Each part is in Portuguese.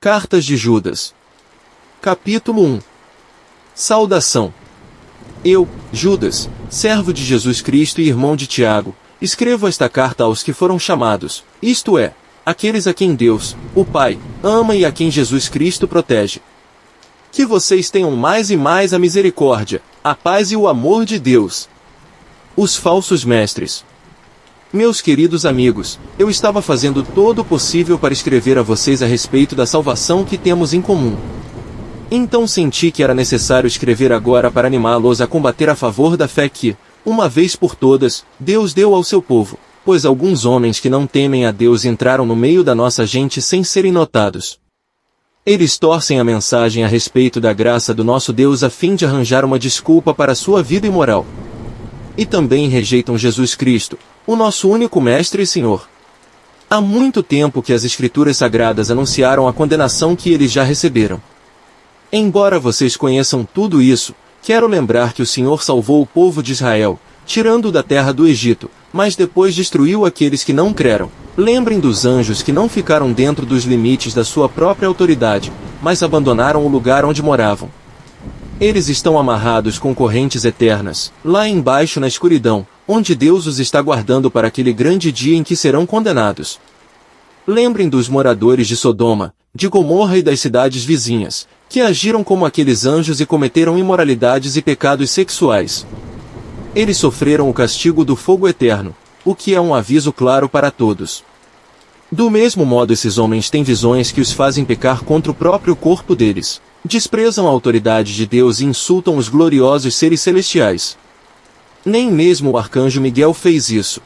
Cartas de Judas. Capítulo 1. Saudação. Eu, Judas, servo de Jesus Cristo e irmão de Tiago, escrevo esta carta aos que foram chamados, isto é, aqueles a quem Deus, o Pai, ama e a quem Jesus Cristo protege. Que vocês tenham mais e mais a misericórdia, a paz e o amor de Deus. Os falsos mestres. Meus queridos amigos, eu estava fazendo todo o possível para escrever a vocês a respeito da salvação que temos em comum. Então senti que era necessário escrever agora para animá-los a combater a favor da fé que, uma vez por todas, Deus deu ao seu povo, pois alguns homens que não temem a Deus entraram no meio da nossa gente sem serem notados. Eles torcem a mensagem a respeito da graça do nosso Deus a fim de arranjar uma desculpa para sua vida imoral. E também rejeitam Jesus Cristo, o nosso único Mestre e Senhor. Há muito tempo que as Escrituras Sagradas anunciaram a condenação que eles já receberam. Embora vocês conheçam tudo isso, quero lembrar que o Senhor salvou o povo de Israel, tirando-o da terra do Egito, mas depois destruiu aqueles que não creram. Lembrem dos anjos que não ficaram dentro dos limites da sua própria autoridade, mas abandonaram o lugar onde moravam. Eles estão amarrados com correntes eternas, lá embaixo na escuridão, onde Deus os está guardando para aquele grande dia em que serão condenados. Lembrem dos moradores de Sodoma, de Gomorra e das cidades vizinhas, que agiram como aqueles anjos e cometeram imoralidades e pecados sexuais. Eles sofreram o castigo do fogo eterno, o que é um aviso claro para todos. Do mesmo modo esses homens têm visões que os fazem pecar contra o próprio corpo deles, desprezam a autoridade de Deus e insultam os gloriosos seres celestiais. Nem mesmo o arcanjo Miguel fez isso.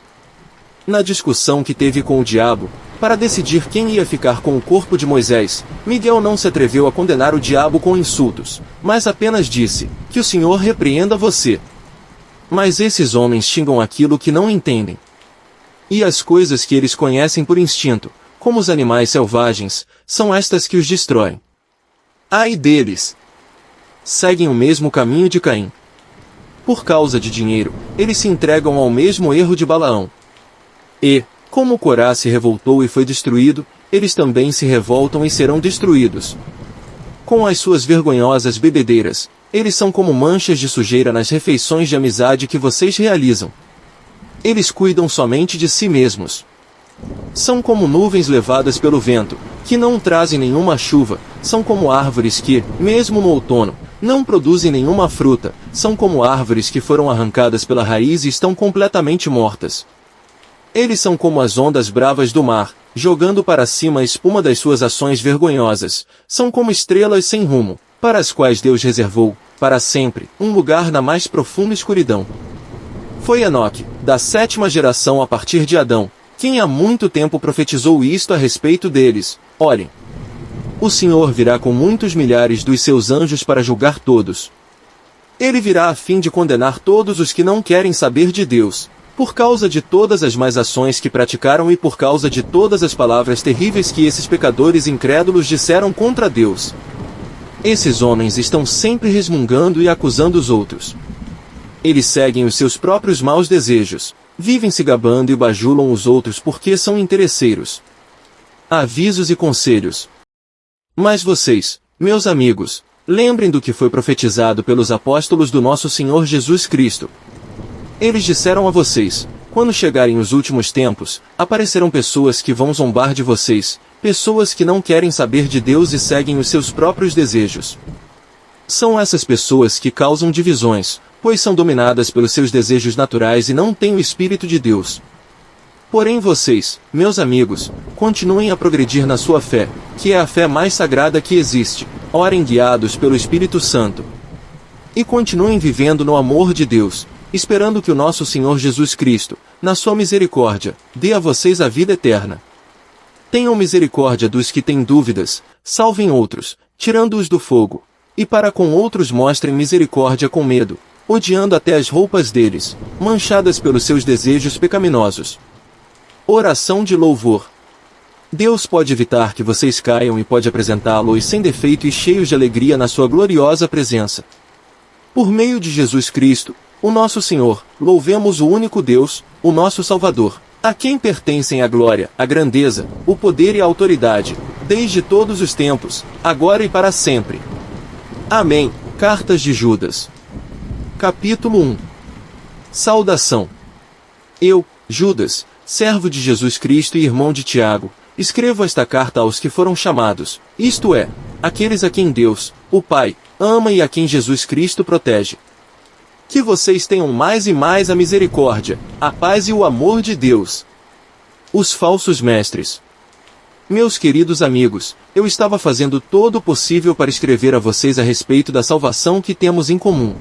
Na discussão que teve com o diabo, para decidir quem ia ficar com o corpo de Moisés, Miguel não se atreveu a condenar o diabo com insultos, mas apenas disse, que o Senhor repreenda você. Mas esses homens xingam aquilo que não entendem. E as coisas que eles conhecem por instinto, como os animais selvagens, são estas que os destroem. Ai deles! Seguem o mesmo caminho de Caim. Por causa de dinheiro, eles se entregam ao mesmo erro de Balaão. E, como Corá se revoltou e foi destruído, eles também se revoltam e serão destruídos. Com as suas vergonhosas bebedeiras, eles são como manchas de sujeira nas refeições de amizade que vocês realizam. Eles cuidam somente de si mesmos. São como nuvens levadas pelo vento, que não trazem nenhuma chuva, são como árvores que, mesmo no outono, não produzem nenhuma fruta, são como árvores que foram arrancadas pela raiz e estão completamente mortas. Eles são como as ondas bravas do mar, jogando para cima a espuma das suas ações vergonhosas, são como estrelas sem rumo, para as quais Deus reservou, para sempre, um lugar na mais profunda escuridão. Foi Enoque, da 7ª geração a partir de Adão, quem há muito tempo profetizou isto a respeito deles. Olhem, o Senhor virá com muitos milhares dos seus anjos para julgar todos. Ele virá a fim de condenar todos os que não querem saber de Deus, por causa de todas as más ações que praticaram e por causa de todas as palavras terríveis que esses pecadores incrédulos disseram contra Deus. Esses homens estão sempre resmungando e acusando os outros. Eles seguem os seus próprios maus desejos, vivem se gabando e bajulam os outros porque são interesseiros. Avisos e conselhos. Mas vocês, meus amigos, lembrem do que foi profetizado pelos apóstolos do nosso Senhor Jesus Cristo. Eles disseram a vocês, quando chegarem os últimos tempos, aparecerão pessoas que vão zombar de vocês, pessoas que não querem saber de Deus e seguem os seus próprios desejos. São essas pessoas que causam divisões, pois são dominadas pelos seus desejos naturais e não têm o Espírito de Deus. Porém vocês, meus amigos, continuem a progredir na sua fé, que é a fé mais sagrada que existe, orem guiados pelo Espírito Santo. E continuem vivendo no amor de Deus, esperando que o nosso Senhor Jesus Cristo, na sua misericórdia, dê a vocês a vida eterna. Tenham misericórdia dos que têm dúvidas, salvem outros, tirando-os do fogo, e para com outros mostrem misericórdia com medo, odiando até as roupas deles, manchadas pelos seus desejos pecaminosos. Oração de louvor. Deus pode evitar que vocês caiam e pode apresentá-los sem defeito e cheios de alegria na sua gloriosa presença. Por meio de Jesus Cristo, o nosso Senhor, louvemos o único Deus, o nosso Salvador, a quem pertencem a glória, a grandeza, o poder e a autoridade, desde todos os tempos, agora e para sempre. Amém. Cartas de Judas. Capítulo 1. Saudação. Eu, Judas, servo de Jesus Cristo e irmão de Tiago, escrevo esta carta aos que foram chamados, isto é, aqueles a quem Deus, o Pai, ama e a quem Jesus Cristo protege. Que vocês tenham mais e mais a misericórdia, a paz e o amor de Deus. Os falsos mestres. Meus queridos amigos, eu estava fazendo todo o possível para escrever a vocês a respeito da salvação que temos em comum.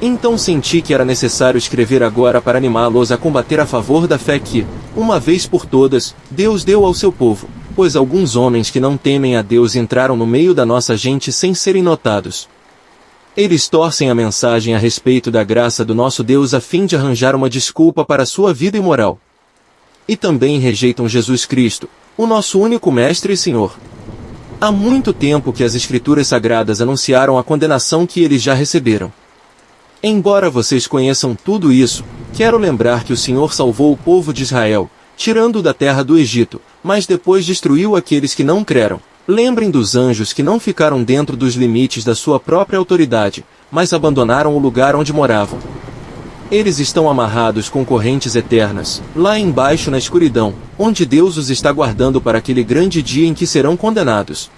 Então senti que era necessário escrever agora para animá-los a combater a favor da fé que, uma vez por todas, Deus deu ao seu povo, pois alguns homens que não temem a Deus entraram no meio da nossa gente sem serem notados. Eles torcem a mensagem a respeito da graça do nosso Deus a fim de arranjar uma desculpa para sua vida imoral. E também rejeitam Jesus Cristo, o nosso único Mestre e Senhor. Há muito tempo que as Escrituras Sagradas anunciaram a condenação que eles já receberam. Embora vocês conheçam tudo isso, quero lembrar que o Senhor salvou o povo de Israel, tirando-o da terra do Egito, mas depois destruiu aqueles que não creram. Lembrem dos anjos que não ficaram dentro dos limites da sua própria autoridade, mas abandonaram o lugar onde moravam. Eles estão amarrados com correntes eternas, lá embaixo na escuridão, onde Deus os está guardando para aquele grande dia em que serão condenados.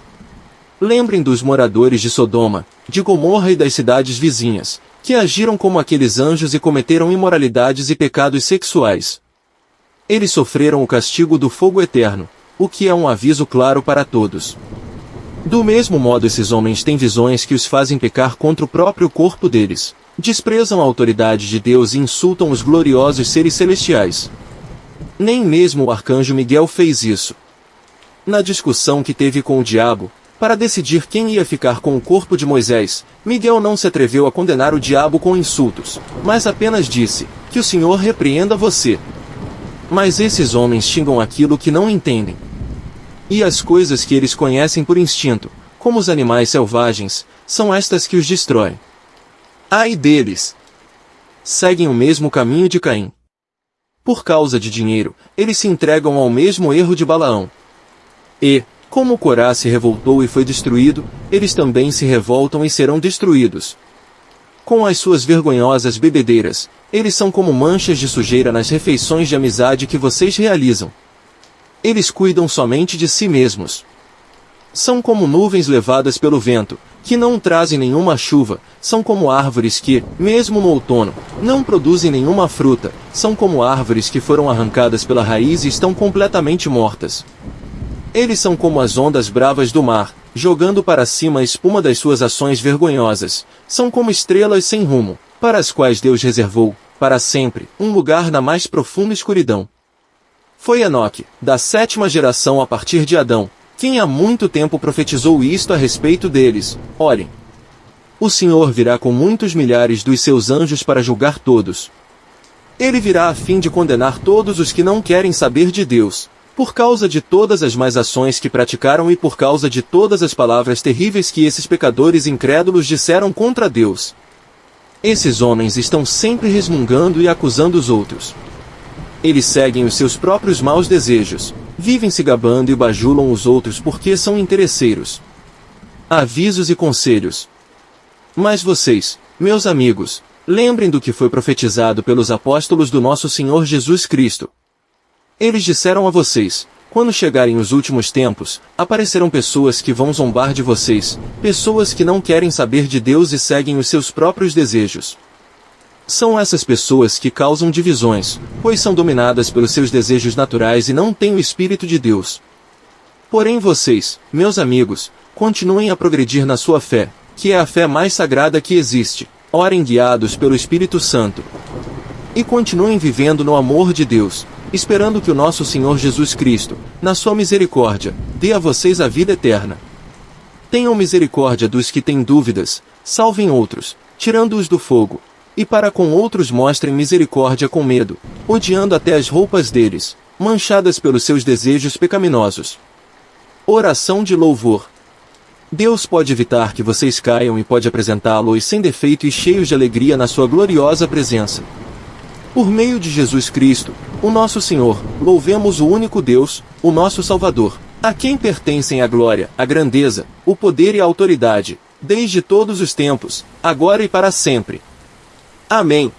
Lembrem dos moradores de Sodoma, de Gomorra e das cidades vizinhas, que agiram como aqueles anjos e cometeram imoralidades e pecados sexuais. Eles sofreram o castigo do fogo eterno, o que é um aviso claro para todos. Do mesmo modo esses homens têm visões que os fazem pecar contra o próprio corpo deles, desprezam a autoridade de Deus e insultam os gloriosos seres celestiais. Nem mesmo o arcanjo Miguel fez isso. Na discussão que teve com o diabo, para decidir quem ia ficar com o corpo de Moisés, Miguel não se atreveu a condenar o diabo com insultos, mas apenas disse, que o Senhor repreenda você. Mas esses homens xingam aquilo que não entendem. E as coisas que eles conhecem por instinto, como os animais selvagens, são estas que os destroem. Ai deles! Seguem o mesmo caminho de Caim. Por causa de dinheiro, eles se entregam ao mesmo erro de Balaão. E, como Corá se revoltou e foi destruído, eles também se revoltam e serão destruídos. Com as suas vergonhosas bebedeiras, eles são como manchas de sujeira nas refeições de amizade que vocês realizam. Eles cuidam somente de si mesmos. São como nuvens levadas pelo vento, que não trazem nenhuma chuva, são como árvores que, mesmo no outono, não produzem nenhuma fruta, são como árvores que foram arrancadas pela raiz e estão completamente mortas. Eles são como as ondas bravas do mar, jogando para cima a espuma das suas ações vergonhosas, são como estrelas sem rumo, para as quais Deus reservou, para sempre, um lugar na mais profunda escuridão. Foi Enoque, da 7ª geração a partir de Adão, quem há muito tempo profetizou isto a respeito deles. Olhem. O Senhor virá com muitos milhares dos seus anjos para julgar todos. Ele virá a fim de condenar todos os que não querem saber de Deus, por causa de todas as más ações que praticaram e por causa de todas as palavras terríveis que esses pecadores incrédulos disseram contra Deus. Esses homens estão sempre resmungando e acusando os outros. Eles seguem os seus próprios maus desejos, vivem se gabando e bajulam os outros porque são interesseiros. Avisos e conselhos. Mas vocês, meus amigos, lembrem do que foi profetizado pelos apóstolos do nosso Senhor Jesus Cristo. Eles disseram a vocês, quando chegarem os últimos tempos, aparecerão pessoas que vão zombar de vocês, pessoas que não querem saber de Deus e seguem os seus próprios desejos. São essas pessoas que causam divisões, pois são dominadas pelos seus desejos naturais e não têm o Espírito de Deus. Porém vocês, meus amigos, continuem a progredir na sua fé, que é a fé mais sagrada que existe, orem guiados pelo Espírito Santo. E continuem vivendo no amor de Deus, esperando que o nosso Senhor Jesus Cristo, na sua misericórdia, dê a vocês a vida eterna. Tenham misericórdia dos que têm dúvidas, salvem outros, tirando-os do fogo. E para com outros mostrem misericórdia com medo, odiando até as roupas deles, manchadas pelos seus desejos pecaminosos. Oração de louvor. Deus pode evitar que vocês caiam e pode apresentá-los sem defeito e cheios de alegria na sua gloriosa presença. Por meio de Jesus Cristo, o nosso Senhor, louvemos o único Deus, o nosso Salvador. A quem pertencem a glória, a grandeza, o poder e a autoridade, desde todos os tempos, agora e para sempre. Amém.